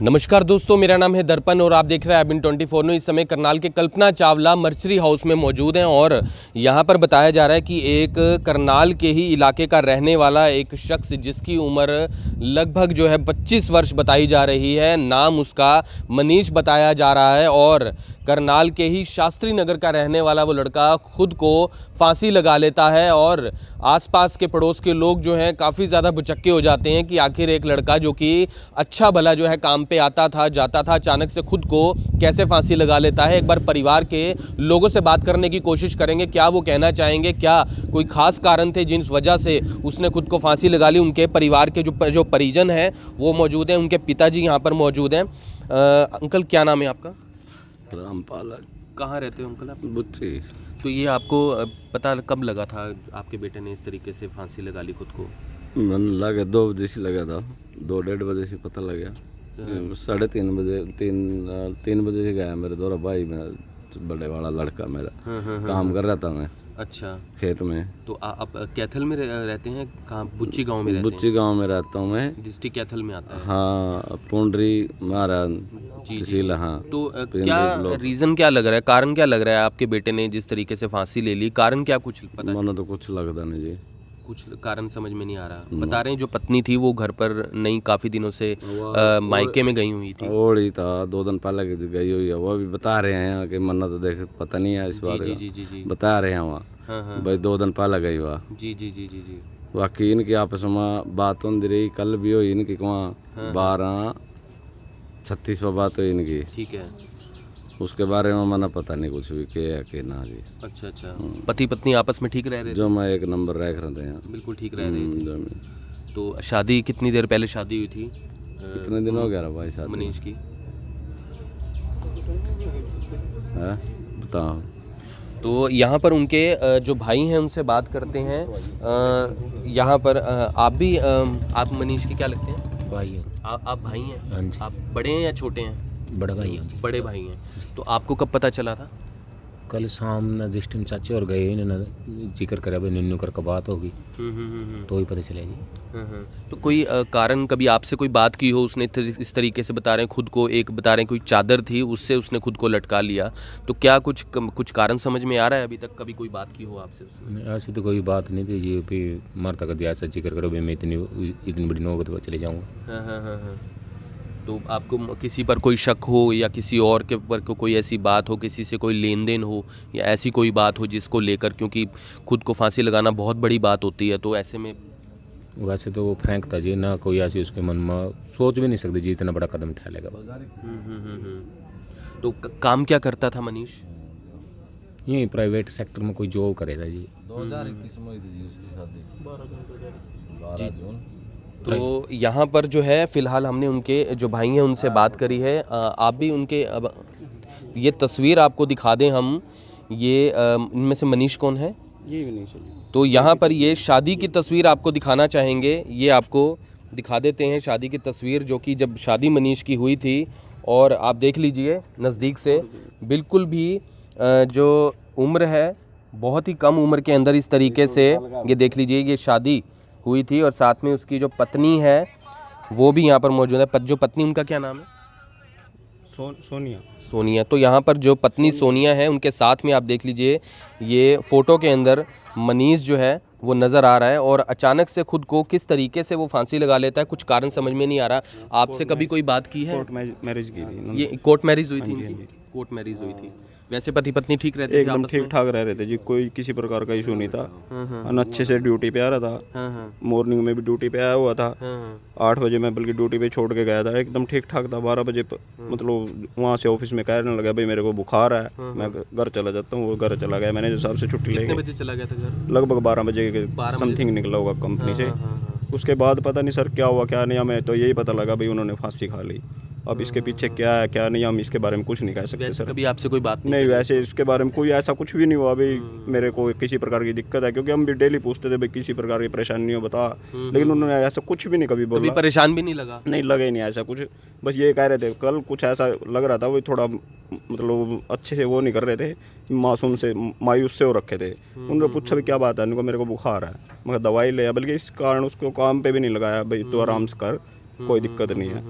नमस्कार दोस्तों, मेरा नाम है दर्पण और आप देख रहे हैं अबिन 24 न्यूज़। इस समय करनाल के कल्पना चावला मर्चरी हाउस में मौजूद हैं और यहाँ पर बताया जा रहा है कि एक करनाल के ही इलाके का रहने वाला एक शख्स जिसकी उम्र लगभग जो है 25 वर्ष बताई जा रही है, नाम उसका मनीष बताया जा रहा है और करनाल के ही शास्त्री नगर का रहने वाला वो लड़का खुद को फांसी लगा लेता है और आसपास के पड़ोस के लोग जो हैं काफ़ी ज़्यादा भुचक्के हो जाते हैं कि आखिर एक लड़का जो कि अच्छा भला जो है काम पे आता था जाता था, अचानक से खुद को कैसे फांसी लगा लेता है। एक बार परिवार के लोगों से बात करने की कोशिश करेंगे, क्या वो कहना चाहेंगे, क्या कोई खास कारण थे जिस वजह से उसने खुद को फांसी लगा ली। उनके परिवार के जो परिजन हैं वो मौजूद हैं, उनके पिताजी यहाँ पर मौजूद हैं। अंकल क्या नाम है आपका? रामपाल। कहाँ रहते हो अंकल आप? बुच्ची। तो ये आपको पता कब लगा था आपके बेटे ने इस तरीके से फांसी लगा ली खुद को? मन लगा 2 बजे से लगा था, 2-1:30 बजे से पता लगा। 3:30 बजे 3 बजे से गया मेरे द्वारा भाई, मेरा बड़े वाला लड़का मेरा काम कर रहा था मैं। अच्छा, खेत में। तो आप कैथल में रहते हैं? कहाँ? बुच्ची गांव में रहते हैं? बुच्ची गांव में रहता हूँ मैं। डिस्ट्रिक्ट कैथल में आता है? हाँ, पुंडरी महाराज तहसील। हाँ, तो क्या रीज़न क्या लग रहा है, कारण क्या लग रहा है आपके बेटे ने जिस तरीके से फांसी ले ली? कारण क्या कुछ पता? मैंने तो कुछ लगता नहीं जी, कुछ कारण समझ में नहीं आ रहा। बता रहे हैं जो पत्नी थी वो घर पर नहीं, काफ़ी दिनों से मायके में गई हुई थी। और ही था 2 दिन पहले गई हुई है, वो भी बता रहे हैं कि मन्ना तो देख पता नहीं है इस बारे में। जी बता रहे हैं वहाँ। हाँ, भाई 2 दिन पहले गई हुआ। जी। बाकी इनकी आपस में बात होती रही, कल भी हुई इनकी वहाँ 12:36 पर बात हुई इनकी। ठीक है। उसके बारे में मैंने पता नहीं कुछ भी के है कि ना जी। अच्छा। पति पत्नी आपस में ठीक रह रहे थे? जो मैं 1 नंबर रह रहे हैं, बिल्कुल ठीक रह रहे थे। तो शादी कितनी देर पहले शादी हुई थी? कितने दिन हो गया भाई साहब मनीष की? है बताओ। तो यहाँ पर उनके जो भाई हैं उनसे बात करते हैं। यहाँ पर आप भी आप मनीष के क्या लगते हैं? भाई है। आप भाई हैं? हाँ जी। आप बड़े हैं या छोटे हैं? बड़ा भाई है जी। बड़े भाई हैं। तो आपको कब पता चला था? कल शाम न जिस टाइम चाचे और गए इन्होंने जिक्र करा भाई निन्नू कर बात होगी तो ही पता चला जी। तो कोई कारण कभी आपसे कोई बात की हो उसने इस तरीके से बता रहे हैं खुद को, एक बता रहे हैं कोई चादर थी उससे उसने खुद को लटका लिया, तो क्या कुछ कारण समझ में आ रहा है अभी तक? कभी कोई बात की हो आपसे उसने? ऐसी तो कोई बात नहीं थी जी, फिर मरता कर दिया ऐसा जिक्र करो भाई मैं इतनी बड़ी नौबत पर चले जाऊँगा। हाँ। तो आपको किसी पर कोई शक हो या किसी और के पर कोई ऐसी बात हो, किसी से कोई लेन देन हो या ऐसी कोई बात हो जिसको लेकर, क्योंकि खुद को फांसी लगाना बहुत बड़ी बात होती है, तो ऐसे में? वैसे तो वो फ्रैंक था जी, ना कोई ऐसी उसके मन में सोच भी नहीं सकते जी इतना बड़ा कदम उठा लेगा। तो काम क्या करता था मनीष? यही प्राइवेट सेक्टर में कोई जॉब करे था जी। 2021 में हुई थी जी उसकी शादी, 12 जून। तो यहाँ पर जो है फ़िलहाल हमने उनके जो भाई हैं उनसे बात करी है। आप भी उनके, अब ये तस्वीर आपको दिखा दें हम, ये इनमें से मनीष कौन है? ये भी नहीं चाहिए। तो यहाँ पर ये शादी की तस्वीर आपको दिखाना चाहेंगे, ये आपको दिखा देते हैं शादी की तस्वीर, जो कि जब शादी मनीष की हुई थी। और आप देख लीजिए नज़दीक से, बिल्कुल भी जो उम्र है बहुत ही कम उम्र के अंदर इस तरीके से, ये देख लीजिए, ये शादी हुई थी और साथ में उसकी जो पत्नी है वो भी यहाँ पर मौजूद है। जो पत्नी, उनका क्या नाम है? सोनिया। तो यहाँ पर जो पत्नी सोनिया है उनके साथ में आप देख लीजिए, ये फ़ोटो के अंदर मनीष जो है वो नज़र आ रहा है और अचानक से खुद को किस तरीके से वो फांसी लगा लेता है, कुछ कारण समझ में नहीं आ रहा। आपसे कभी कोई बात की है? कोर्ट मैरिज की थी। ये कोर्ट मैरिज हुई थी इनकी? कोर्ट मैरिज हुई थी। वैसे पति पत्नी ठीक रहते थे? एकदम ठीक ठाक रह रहे थे जी, कोई किसी प्रकार का इशू नहीं था। अच्छे से ड्यूटी पे आ रहा था। मॉर्निंग में भी ड्यूटी पे आया हुआ था। 8 बजे मैं बल्कि ड्यूटी पे छोड़ के गया था, एकदम ठीक ठाक था। 12 बजे मतलब वहाँ से ऑफिस में कहने लगा भाई मेरे को बुखार है, मैं घर चला जाता हूँ। वो घर चला गया, मैंने साहब से छुट्टी ले। कितने बजे चला गया था घर? लगभग 12 बजे के समथिंग निकला होगा कंपनी से। उसके बाद पता नहीं सर क्या हुआ क्या नहीं, हमें तो यही पता लगा भाई उन्होंने फांसी खा ली। अब इसके पीछे क्या है क्या नहीं, हम इसके बारे में कुछ नहीं कह सकते सर। कभी आपसे कोई बात नहीं, वैसे इसके बारे में कोई ऐसा कुछ भी नहीं हुआ भाई मेरे को किसी प्रकार की दिक्कत है, क्योंकि हम भी डेली पूछते थे भाई किसी प्रकार की परेशानी हो बता, लेकिन उन्होंने ऐसा कुछ भी नहीं कभी बोला। कभी परेशान भी नहीं लगा? नहीं लगा ही नहीं ऐसा कुछ। बस ये कह रहे थे कल कुछ ऐसा लग रहा था, वो थोड़ा मतलब अच्छे से वो नहीं कर रहे थे, मासूम से मायूस से हो रखे थे। उन्होंने पूछा भी क्या बात है, उनको मेरे को बुखार है, मगर दवाई ले, बल्कि इस कारण उसको काम पे भी नहीं लगाया भाई, तो आराम से कर, कोई दिक्कत नहीं है।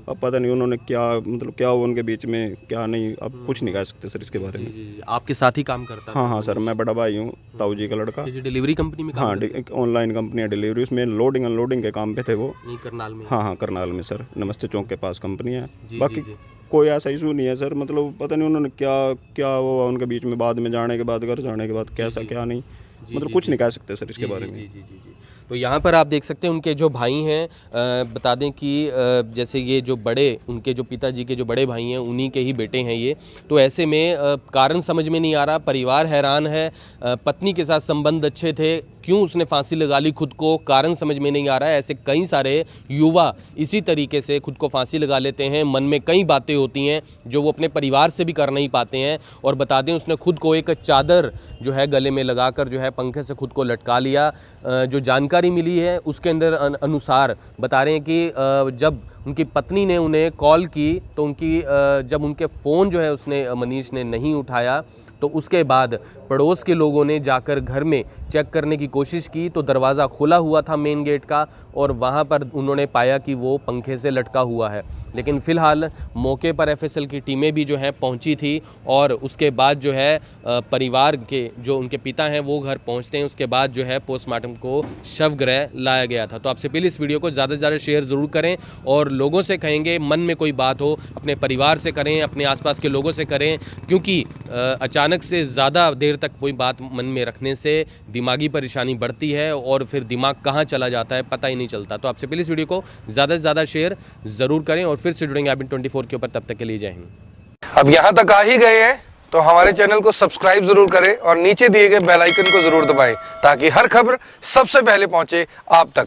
अब पता नहीं उन्होंने क्या मतलब क्या हुआ उनके बीच में क्या नहीं, अब कुछ नहीं कह सकते सर इसके बारे में। जी, आपके साथ ही काम करता हाँ हाँ सर, मैं बड़ा भाई हूँ ताऊ जी का लड़का। किसी डिलीवरी कंपनी में काम हाँ, एक ऑनलाइन कंपनी है डिलीवरी, उसमें लोडिंग अनलोडिंग के काम पे थे वो। नहीं करनाल में? हाँ हाँ, करनाल में सर, नमस्ते चौक के पास कंपनी है। जी, बाकी जी। कोई ऐसा इशू नहीं है सर, मतलब पता नहीं उन्होंने क्या क्या हुआ उनके बीच में, बाद में जाने के बाद, घर जाने के बाद कैसा क्या नहीं, मतलब कुछ नहीं कह सकते सर इसके बारे में। जी जी जी जी। तो यहाँ पर आप देख सकते हैं उनके जो भाई हैं, बता दें कि जैसे ये जो बड़े उनके जो पिताजी के जो बड़े भाई हैं उन्हीं के ही बेटे हैं ये। तो ऐसे में कारण समझ में नहीं आ रहा, परिवार हैरान है। पत्नी के साथ संबंध अच्छे थे, क्यों उसने फांसी लगा ली खुद को, कारण समझ में नहीं आ रहा है। ऐसे कई सारे युवा इसी तरीके से खुद को फांसी लगा लेते हैं, मन में कई बातें होती हैं जो वो अपने परिवार से भी कर नहीं पाते हैं। और बता दें उसने खुद को एक चादर जो है गले में लगाकर जो है पंखे से खुद को लटका लिया। जो जानकारी मिली है उसके अंदर अनुसार बता रहे हैं कि जब उनकी पत्नी ने उन्हें कॉल की तो जब उनके फ़ोन जो है उसने मनीष ने नहीं उठाया, तो उसके बाद पड़ोस के लोगों ने जाकर घर में चेक करने की कोशिश की तो दरवाज़ा खुला हुआ था मेन गेट का, और वहाँ पर उन्होंने पाया कि वो पंखे से लटका हुआ है। लेकिन फ़िलहाल मौके पर एफएसएल की टीमें भी जो है पहुँची थी, और उसके बाद जो है परिवार के जो उनके पिता हैं वो घर पहुँचते हैं। उसके बाद जो है पोस्टमार्टम को शवगृह लाया गया था। तो आपसे प्लीज़ इस वीडियो को ज़्यादा से ज़्यादा शेयर ज़रूर करें, और लोगों से कहेंगे मन में कोई बात हो अपने परिवार से करें, अपने आसपास के लोगों से करें, क्योंकि अचानक से ज़्यादा देर तक कोई बात मन में रखने से दिमागी परेशानी बढ़ती है और फिर दिमाग कहाँ चला जाता है पता ही नहीं चलता। तो आपसे प्लीज़ वीडियो को ज़्यादा से ज़्यादा शेयर ज़रूर करें, और फिर से जुड़ेंगे IBN24 के ऊपर। तब तक के लिए जय हिंद। अब यहाँ तक आ ही गए हैं तो हमारे चैनल को सब्सक्राइब जरूर करें और नीचे दिए गए बेल आइकन को जरूर दबाएं ताकि हर खबर सबसे पहले पहुंचे आप तक।